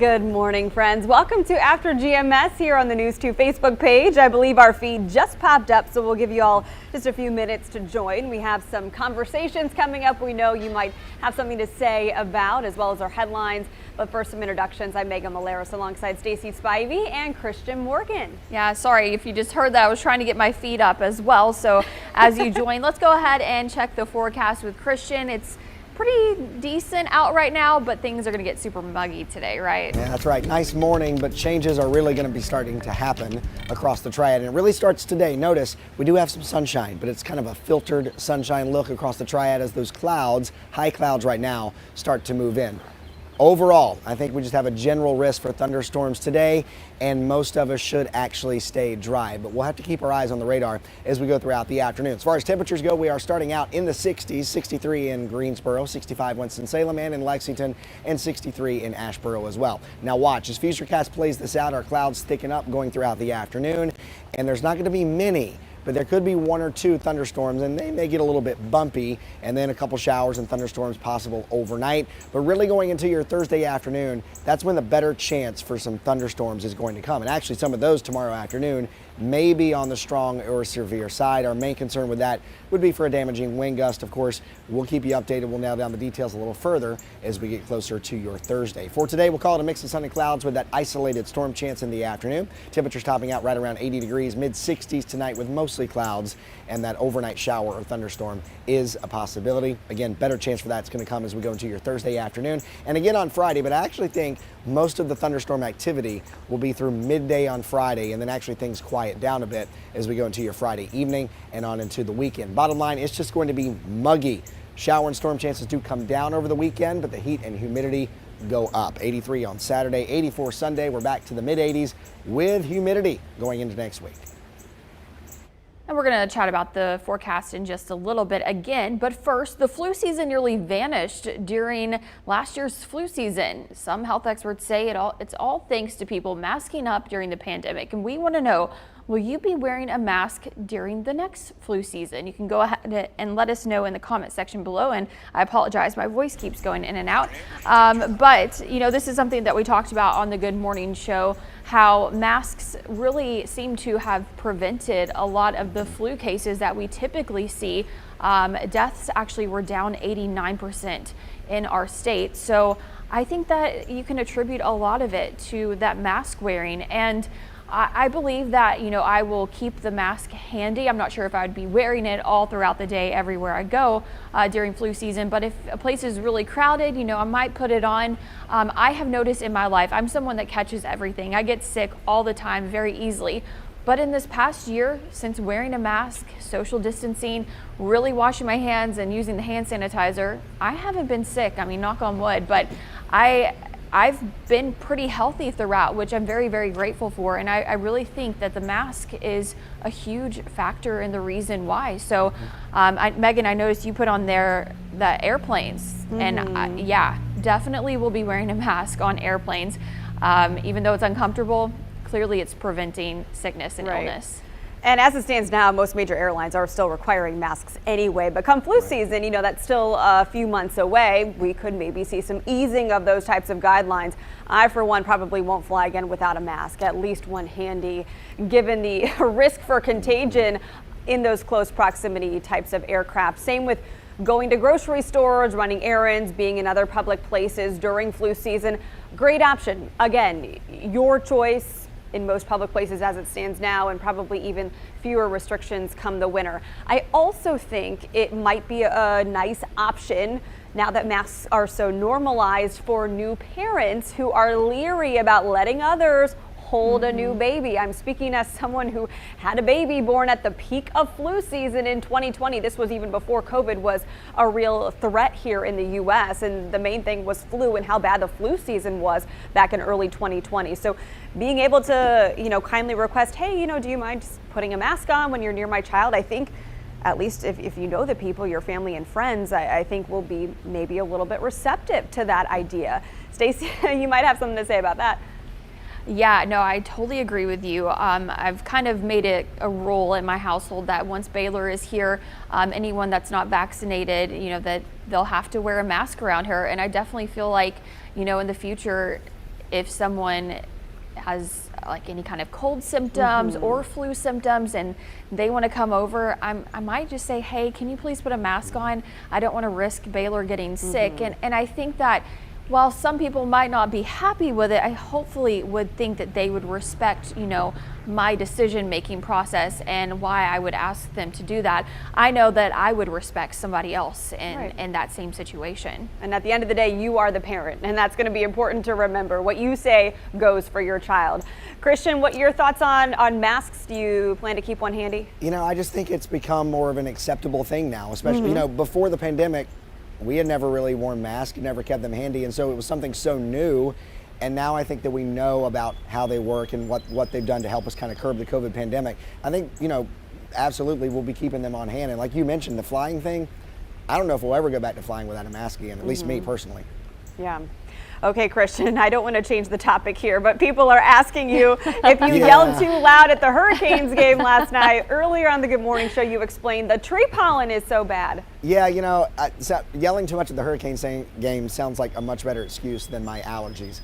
Good morning, friends. Welcome to After GMS here on the News 2 Facebook page. I believe our feed just popped up, so we'll give you all just a few minutes to join. We have some conversations coming up we know you might have something to say about, as well as our headlines. But first, some introductions. I'm Megan Malaris alongside Stacey Spivey and Christian Morgan. Yeah, sorry if you just heard that. I was trying to get my feed up as well. So as you join, let's go ahead and check the forecast with Christian. It's pretty decent out right now, but things are going to get super muggy today, right? Yeah, that's right. Nice morning, but changes are really going to be starting to happen across the Triad, and it really starts today. Notice we do have some sunshine, but it's kind of a filtered sunshine look across the Triad as those clouds, high clouds right now, start to move in. Overall, I think we just have a general risk for thunderstorms today, and most of us should actually stay dry, but we'll have to keep our eyes on the radar as we go throughout the afternoon. As far as temperatures go, we are starting out in the 60s, 63 in Greensboro, 65 Winston-Salem and in Lexington, and 63 in Asheboro as well. Now watch, as Futurecast plays this out, our clouds thicken up going throughout the afternoon, and there's not going to be many, but there could be one or two thunderstorms, and they may get a little bit bumpy, and then a couple showers and thunderstorms possible overnight. But really going into your Thursday afternoon, that's when the better chance for some thunderstorms is going to come. And actually some of those tomorrow afternoon may be on the strong or severe side. Our main concern with that would be for a damaging wind gust. Of course, we'll keep you updated. We'll nail down the details a little further as we get closer to your Thursday. For today, we'll call it a mix of sun and clouds with that isolated storm chance in the afternoon. Temperatures topping out right around 80 degrees, mid-60s tonight with mostly clouds, and that overnight shower or thunderstorm is a possibility. Again, better chance for that's going to come as we go into your Thursday afternoon and again on Friday, but I actually think most of the thunderstorm activity will be through midday on Friday, and then actually things quiet down a bit as we go into your Friday evening and on into the weekend. Bottom line, it's just going to be muggy. Shower and storm chances do come down over the weekend, but the heat and humidity go up. 83 on Saturday, 84 Sunday. We're back to the mid 80s with humidity going into next week. And we're going to chat about the forecast in just a little bit again. But first, the flu season nearly vanished during last year's flu season. Some health experts say it's all thanks to people masking up during the pandemic. And we want to know, will you be wearing a mask during the next flu season? You can go ahead and let us know in the comment section below. And I apologize, my voice keeps going in and out. But, you know, this is something that we talked about on the Good Morning Show, how masks really seem to have prevented a lot of the flu cases that we typically see. Deaths actually were down 89% in our state. So I think that you can attribute a lot of it to that mask wearing. And I believe that, you know, I will keep the mask handy. I'm not sure if I'd be wearing it all throughout the day everywhere I go during flu season, but if a place is really crowded, you know, I might put it on. I have noticed in my life, I'm someone that catches everything. I get sick all the time very easily. But in this past year, since wearing a mask, social distancing, really washing my hands and using the hand sanitizer, I haven't been sick. I mean, knock on wood, but I've been pretty healthy throughout, which I'm very, very grateful for. And I really think that the mask is a huge factor in the reason why. So, Megan, I noticed you put on there the airplanes. And yeah, definitely will be wearing a mask on airplanes. Even though it's uncomfortable, clearly it's preventing sickness and illness. And as it stands now, most major airlines are still requiring masks anyway. But come flu season, you know, that's still a few months away. We could maybe see some easing of those types of guidelines. I, for one, probably won't fly again without a mask, at least one handy, given the risk for contagion in those close proximity types of aircraft. Same with going to grocery stores, running errands, being in other public places during flu season. Great option. Again, your choice in most public places as it stands now, and probably even fewer restrictions come the winter. I also think it might be a nice option now that masks are so normalized for new parents who are leery about letting others hold a new baby. I'm speaking as someone who had a baby born at the peak of flu season in 2020. This was even before COVID was a real threat here in the U.S. And the main thing was flu and how bad the flu season was back in early 2020. So being able to, you know, kindly request, hey, you know, do you mind just putting a mask on when you're near my child? I think at least if you know the people, your family and friends, I think will be maybe a little bit receptive to that idea. Stacey, you might have something to say about that. Yeah, no, I totally agree with you. I've kind of made it a rule in my household that once Baylor is here, anyone that's not vaccinated, you know, that they'll have to wear a mask around her. And I definitely feel like, you know, in the future, if someone has like any kind of cold symptoms or flu symptoms and they want to come over, I might just say, hey, can you please put a mask on? I don't want to risk Baylor getting sick. And I think that while some people might not be happy with it, I hopefully would think that they would respect, my decision-making process and why I would ask them to do that. I know that I would respect somebody else in that same situation. And at the end of the day, you are the parent, and that's going to be important to remember. What you say goes for your child. Christian, what are your thoughts on masks? Do you plan to keep one handy? I just think it's become more of an acceptable thing now, especially, before the pandemic, we had never really worn masks, never kept them handy, and so it was something so new. And now I think that we know about how they work and what they've done to help us kind of curb the COVID pandemic. I think, absolutely we'll be keeping them on hand. And like you mentioned, the flying thing, I don't know if we'll ever go back to flying without a mask again, at least me personally. Yeah. Okay, Christian, I don't want to change the topic here, but people are asking you if you yelled too loud at the Hurricanes game last night. Earlier on the Good Morning Show, you explained the tree pollen is so bad. Yeah, yelling too much at the Hurricanes game sounds like a much better excuse than my allergies.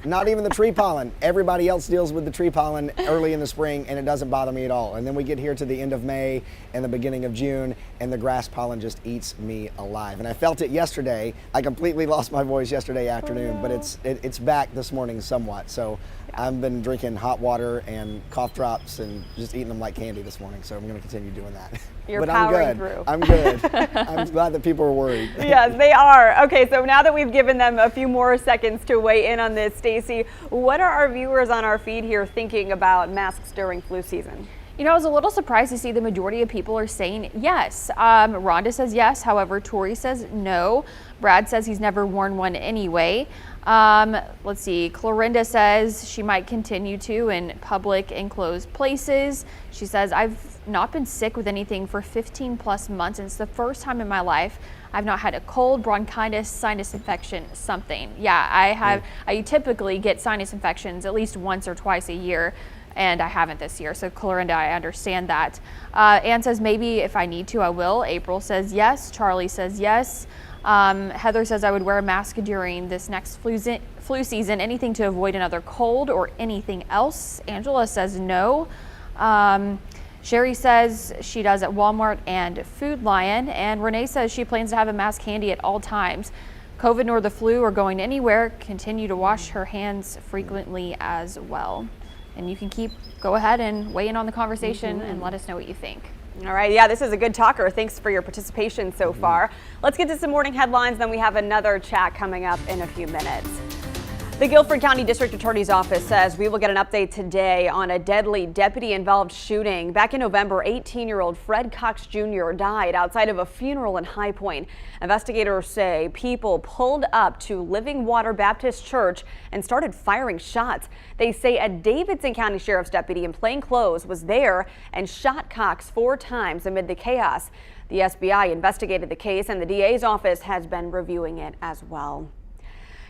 Not even the tree pollen. Everybody else deals with the tree pollen early in the spring, and it doesn't bother me at all. And then we get here to the end of May and the beginning of June, and the grass pollen just eats me alive. And I felt it yesterday. I completely lost my voice yesterday afternoon, but it's back this morning somewhat. So I've been drinking hot water and cough drops and just eating them like candy this morning. So I'm going to continue doing that. You're but powering through. I'm good. I'm glad that people are worried. Yes, they are. Okay, so now that we've given them a few more seconds to weigh in on this, Stacey, what are our viewers on our feed here thinking about masks during flu season? I was a little surprised to see the majority of people are saying yes. Rhonda says yes. However, Tori says no. Brad says he's never worn one anyway. Let's see. Clorinda says she might continue to in public enclosed places. She says, I've not been sick with anything for 15 plus months, and it's the first time in my life I've not had a cold, bronchitis, sinus infection, something. Yeah, I have. I typically get sinus infections at least once or twice a year, and I haven't this year. So Clorinda, I understand that. Ann says maybe if I need to, I will. April says yes. Charlie says yes. Heather says I would wear a mask during this next flu season, anything to avoid another cold or anything else. Angela says no. Sherry says she does at Walmart and Food Lion. And Renee says she plans to have a mask handy at all times. COVID nor the flu or going anywhere, continue to wash her hands frequently as well. And you can go ahead and weigh in on the conversation and let us know what you think. All right, yeah, this is a good talker. Thanks for your participation so far. Let's get to some morning headlines, then we have another chat coming up in a few minutes. The Guilford County District Attorney's Office says we will get an update today on a deadly deputy-involved shooting. Back in November, 18-year-old Fred Cox Jr. died outside of a funeral in High Point. Investigators say people pulled up to Living Water Baptist Church and started firing shots. They say a Davidson County Sheriff's deputy in plain clothes was there and shot Cox 4 times amid the chaos. The SBI investigated the case, and the DA's office has been reviewing it as well.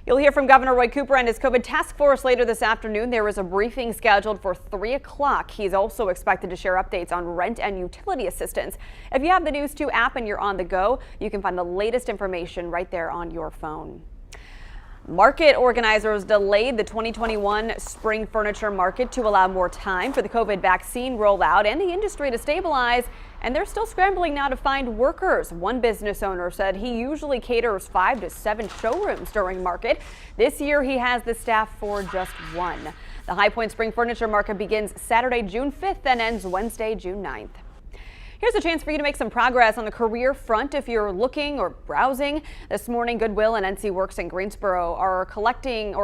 You'll hear from Governor Roy Cooper and his COVID task force later this afternoon. There is a briefing scheduled for 3 o'clock. He's also expected to share updates on rent and utility assistance. If you have the News 2 app and you're on the go, you can find the latest information right there on your phone. Market organizers delayed the 2021 spring furniture market to allow more time for the COVID vaccine rollout and the industry to stabilize, and they're still scrambling now to find workers. One business owner said he usually caters 5 to 7 showrooms during market. This year he has the staff for just 1. The High Point Spring Furniture Market begins Saturday, June 5th and ends Wednesday, June 9th. Here's a chance for you to make some progress on the career front if you're looking or browsing. This morning, Goodwill and NC Works in Greensboro are connecting,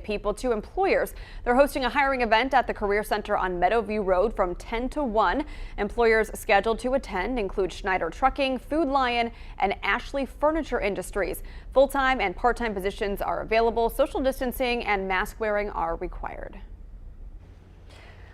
people to employers. They're hosting a hiring event at the Career Center on Meadowview Road from 10 to 1. Employers scheduled to attend include Schneider Trucking, Food Lion, and Ashley Furniture Industries. Full-time and part-time positions are available. Social distancing and mask wearing are required.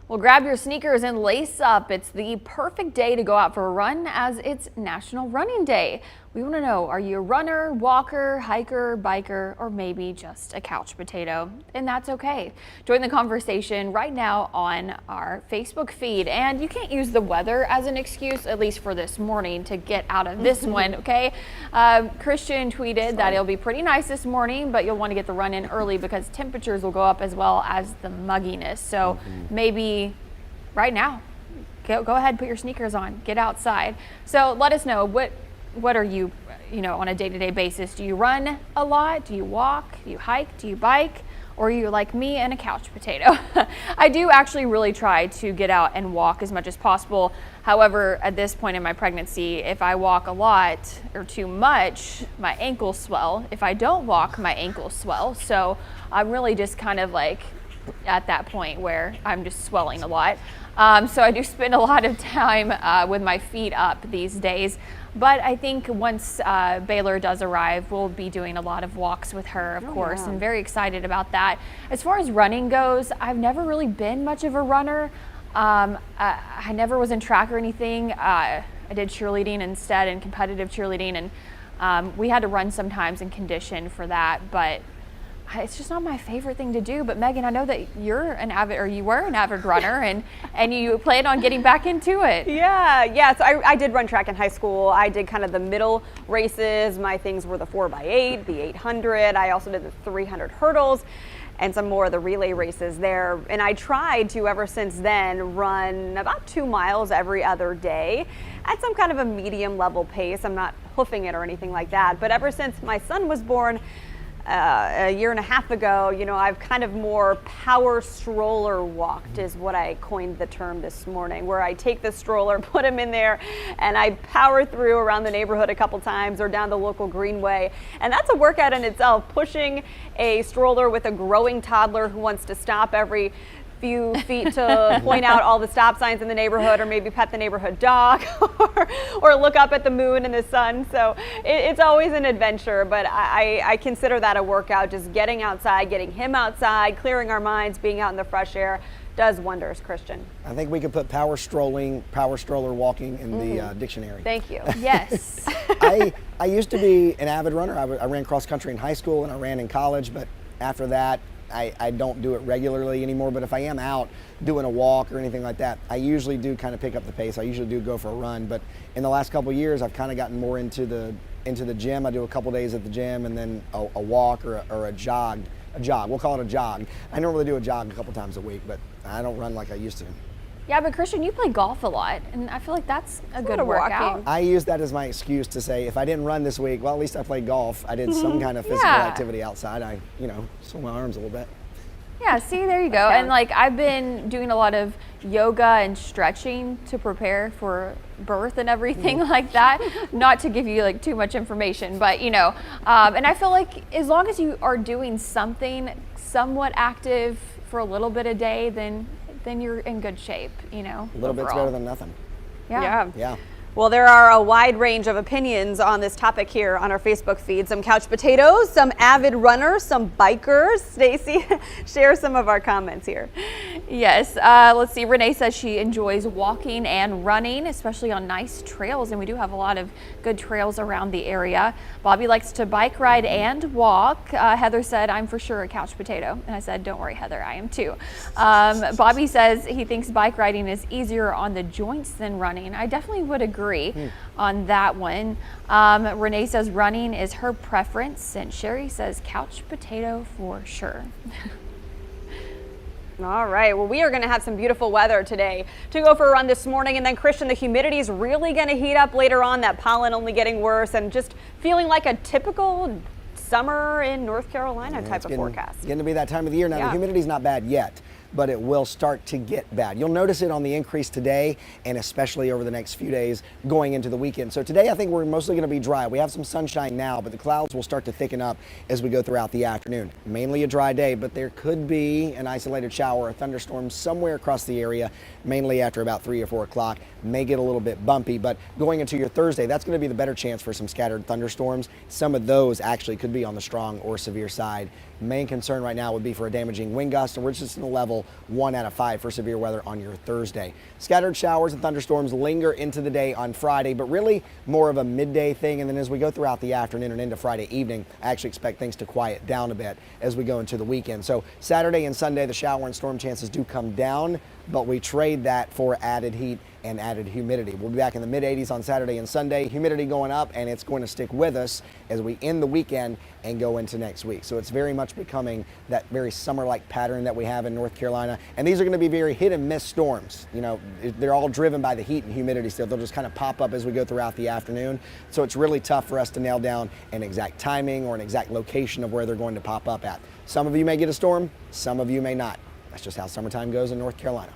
Well, grab your sneakers and lace up. It's the perfect day to go out for a run as it's National Running Day. We want to know, are you a runner, walker, hiker, biker, or maybe just a couch potato? And that's okay. Join the conversation right now on our Facebook feed. And you can't use the weather as an excuse, at least for this morning, to get out of this one, okay? Christian tweeted that it'll be pretty nice this morning, but you'll want to get the run in early because temperatures will go up as well as the mugginess. So maybe right now, go ahead, put your sneakers on, get outside. So let us know, what are you, on a day-to-day basis? Do you run a lot? Do you walk? Do you hike? Do you bike? Or are you like me and a couch potato? I do actually really try to get out and walk as much as possible. However, at this point in my pregnancy, if I walk a lot or too much, my ankles swell. If I don't walk, my ankles swell. So I'm really just kind of like at that point where I'm just swelling a lot. So I do spend a lot of time with my feet up these days. But I think once Baylor does arrive, we'll be doing a lot of walks with her, of course, and very excited about that. As far as running goes, I've never really been much of a runner. I never was in track or anything. I did cheerleading instead, and competitive cheerleading, and we had to run sometimes and condition for that, but it's just not my favorite thing to do. But Megan, I know that you were an avid runner, and you plan on getting back into it. Yeah. So I did run track in high school. I did kind of the middle races. My things were the 4x8, the 800. I also did the 300 hurdles and some more of the relay races there. And I tried to, ever since then, run about 2 miles every other day at some kind of a medium level pace. I'm not hoofing it or anything like that. But ever since my son was born, a year and a half ago, I've kind of more power stroller walked is what I coined the term this morning, where I take the stroller, put him in there, and I power through around the neighborhood a couple times or down the local greenway. And that's a workout in itself, pushing a stroller with a growing toddler who wants to stop every few feet to point out all the stop signs in the neighborhood, or maybe pet the neighborhood dog, or look up at the moon and the sun. So it's always an adventure, but I consider that a workout. Just getting outside, getting him outside, clearing our minds, being out in the fresh air does wonders, Christian. I think we could put power stroller walking in the dictionary. Thank you. Yes. I used to be an avid runner. I ran cross country in high school and I ran in college, but after that, I don't do it regularly anymore, but if I am out doing a walk or anything like that, I usually do kind of pick up the pace. I usually do go for a run, but in the last couple of years, I've kind of gotten more into the gym. I do a couple days at the gym and then a walk or a jog. We'll call it a jog. I normally do a jog a couple times a week, but I don't run like I used to. Yeah, but Christian, you play golf a lot, and I feel like that's a good workout. I use that as my excuse to say, if I didn't run this week, well, at least I played golf. I did some kind of physical activity outside. I, swing my arms a little bit. Yeah, see, there you go. And like, I've been doing a lot of yoga and stretching to prepare for birth and everything like that. Not to give you like too much information, but and I feel like as long as you are doing something somewhat active for a little bit a day, then you're in good shape, A little bit's better than nothing. Yeah. Well, there are a wide range of opinions on this topic here on our Facebook feed. Some couch potatoes, some avid runners, some bikers. Stacy, share some of our comments here. Yes, let's see. Renee says she enjoys walking and running, especially on nice trails, and we do have a lot of good trails around the area. Bobby likes to bike ride and walk. Heather said, I'm for sure a couch potato. And I said, don't worry, Heather, I am too. Bobby says he thinks bike riding is easier on the joints than running. I definitely would agree on that one. Renee says running is her preference, and Sherry says couch potato for sure. All right, well, we are going to have some beautiful weather today to go for a run this morning. And then, Christian, the humidity is really going to heat up later on, that pollen only getting worse, and just feeling like a typical summer in North Carolina type of forecast. It's getting to be that time of the year. Now, the humidity's not bad yet, but it will start to get bad. You'll notice it on the increase today, and especially over the next few days going into the weekend. So today I think we're mostly going to be dry. We have some sunshine now, but the clouds will start to thicken up as we go throughout the afternoon. Mainly a dry day, but there could be an isolated shower or thunderstorm somewhere across the area, mainly after about 3 or 4 o'clock. May get a little bit bumpy, but going into your Thursday, that's going to be the better chance for some scattered thunderstorms. Some of those actually could be on the strong or severe side. Main concern right now would be for a damaging wind gust, and we're just in a level possible 1 out of 5 for severe weather on your Thursday. Scattered showers and thunderstorms linger into the day on Friday, but really more of a midday thing. And then as we go throughout the afternoon and into Friday evening, I actually expect things to quiet down a bit as we go into the weekend. So Saturday and Sunday, the shower and storm chances do come down, but we trade that for added heat and added humidity. We'll be back in the mid 80s on Saturday and Sunday, humidity going up, and it's going to stick with us as we end the weekend and go into next week. So it's very much becoming that very summer-like pattern that we have in North Carolina. And these are going to be very hit and miss storms. You know, they're all driven by the heat and humidity still. They'll just kind of pop up as we go throughout the afternoon. So it's really tough for us to nail down an exact timing or an exact location of where they're going to pop up at. Some of you may get a storm, some of you may not. That's just how summertime goes in North Carolina.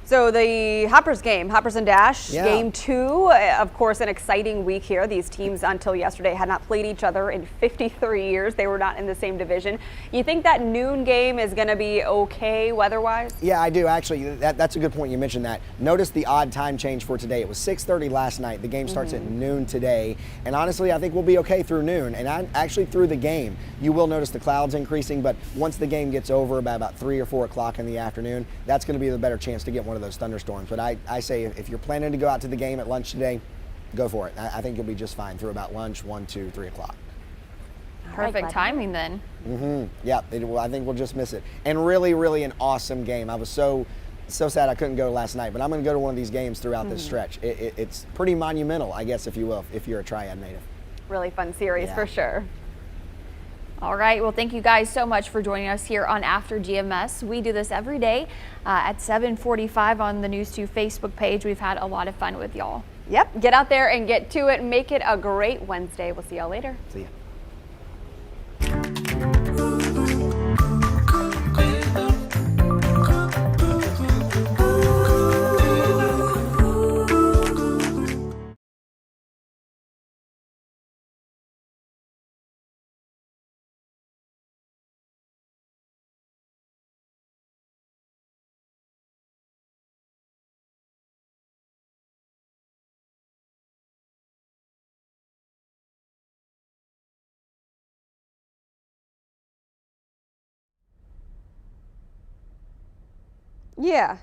So the Hoppers game, Hoppers and Dash, Yeah. game 2, of course, an exciting week here. These teams until yesterday had not played each other in 53 years. They were not in the same division. You think that noon game is going to be okay weather-wise? Yeah, I do actually. That's a good point. You mentioned that. Notice the odd time change for today. It was 6:30 last night. The game starts at noon today. And honestly, I think we'll be okay through noon. And actually through the game, you will notice the clouds increasing. But once the game gets over by about 3 or 4 o'clock in the afternoon, that's going to be the better chance to get one of those thunderstorms. But I say if you're planning to go out to the game at lunch today, go for it. I think you'll be just fine through about lunch, 1, 2, 3 o'clock. Perfect timing then. Yeah, I think we'll just miss it. And really, really an awesome game. I was so sad I couldn't go last night, but I'm going to go to one of these games throughout this stretch. It's pretty monumental, I guess, if you will, if you're a Triad native. Really fun series for sure. All right, well, thank you guys so much for joining us here on After GMS. We do this every day at 7:45 on the News 2 Facebook page. We've had a lot of fun with y'all. Yep, get out there and get to it. Make it a great Wednesday. We'll see y'all later. See ya. Yeah.